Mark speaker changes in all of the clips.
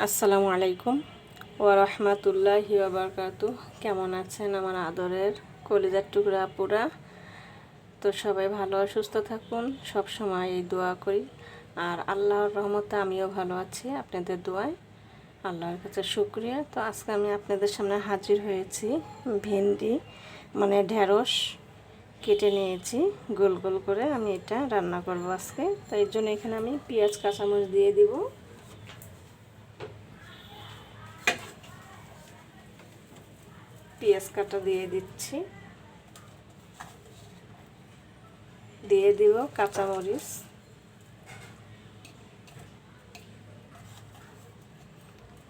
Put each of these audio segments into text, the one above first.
Speaker 1: আসসালামু আলাইকুম ওয়া রাহমাতুল্লাহি ওয়া বারাকাতুহু। কেমন আছেন আমার আদরের কলিজার টুকরা আপুরা? তো সবাই ভালো আর সুস্থ থাকুন, সব সময় এই দোয়া করি। আর আল্লাহর রহমতে আমিও ভালো আছি, আপনাদের দোয়ায়। আল্লাহর কাছে শুকরিয়া। তো আজকে আমি আপনাদের সামনে হাজির হয়েছি। ভেন্ডি মানে ঢেঁড়স কেটে নিয়েছি গোল গোল করে, আমি এটা রান্না করব আজকে। তো এর জন্য এখানে আমি পেঁয়াজ কাঁচামরিচ দিয়ে দিব। পেঁয়াজ কাটা দিয়ে দিচ্ছি, দিয়ে দিব কাঁচামরিচ,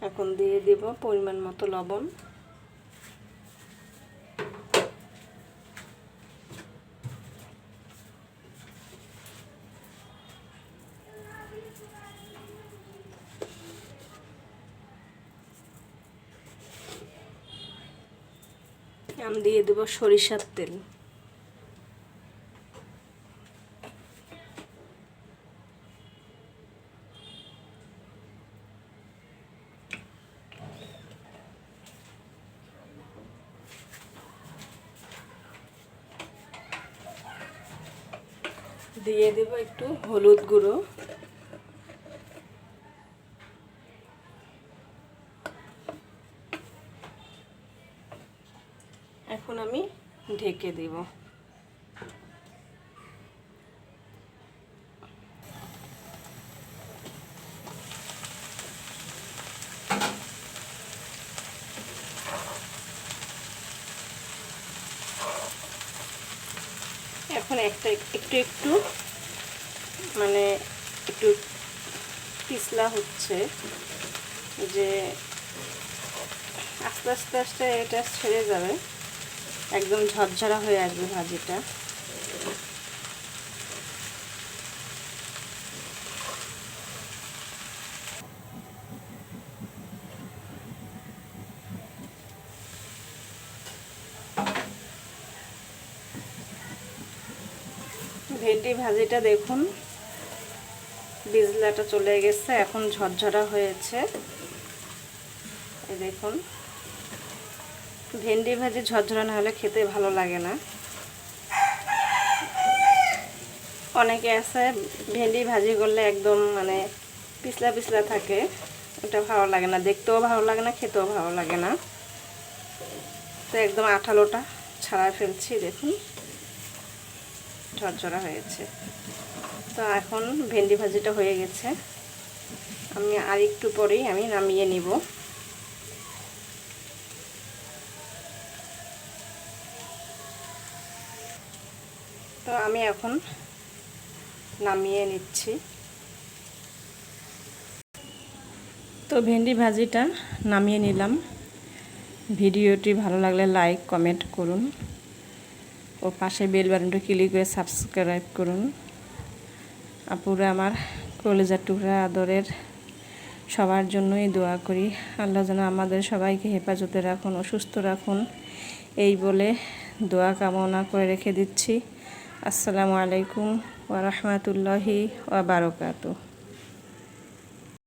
Speaker 1: এখন দিয়ে দিব পরিমাণ মতো লবণ, আমি দিয়ে দেব সরিষার তেল, দিয়ে দেব একটু হলুদ গুঁড়ো, এখন আমি ঢেকে দেব। এখন একটু একটু মানে একটু পিছলা হচ্ছে, যে আস্তে আস্তে আস্তে এটা ছেড়ে যাবে, একদম ঝরঝরা হয়ে আসবে ভাজিটা। ভেন্ডি ভাজিটা দেখুন বিজলাটা চলে গেছে, এখন ঝরঝরা হয়েছে। এই দেখুন, ভেন্ডি ভাজি ঝরঝরা না হলে খেতে ভালো লাগে না। অনেকে আছে ভেন্ডি ভাজি করলে একদম মানে পিছলা পিছলা থাকে, ওটা ভালো লাগে না, দেখতেও ভালো লাগে না, খেতেও ভালো লাগে না। তো একদম আঠালোটা ছাড়া ফেলছি, দেখুন ঝরঝরা হয়েছে। তো এখন ভেন্ডি ভাজিটা হয়ে গেছে, আমি আর একটু পরেই আমি নামিয়ে নিব। তো আমি এখন নামিয়ে নিচ্ছি। তো ভেন্ডি ভাজিটা নামিয়ে নিলাম। ভিডিওটি ভালো লাগলে লাইক কমেন্ট করুন ও পাশে বেল বাটনটা ক্লিক করে সাবস্ক্রাইব করুন। আপুরা আমার কলিজার টুকরা আদরের সবার জন্যই দোয়া করি, আল্লাহ যেন আমাদের সবাইকে হেফাজতে রাখুন ও সুস্থ রাখুন, এই বলে দোয়া কামনা করে রেখে দিচ্ছি। আসসালামু আলাইকুম ওয়া রাহমাতুল্লাহি ওয়া বারাকাতুহু।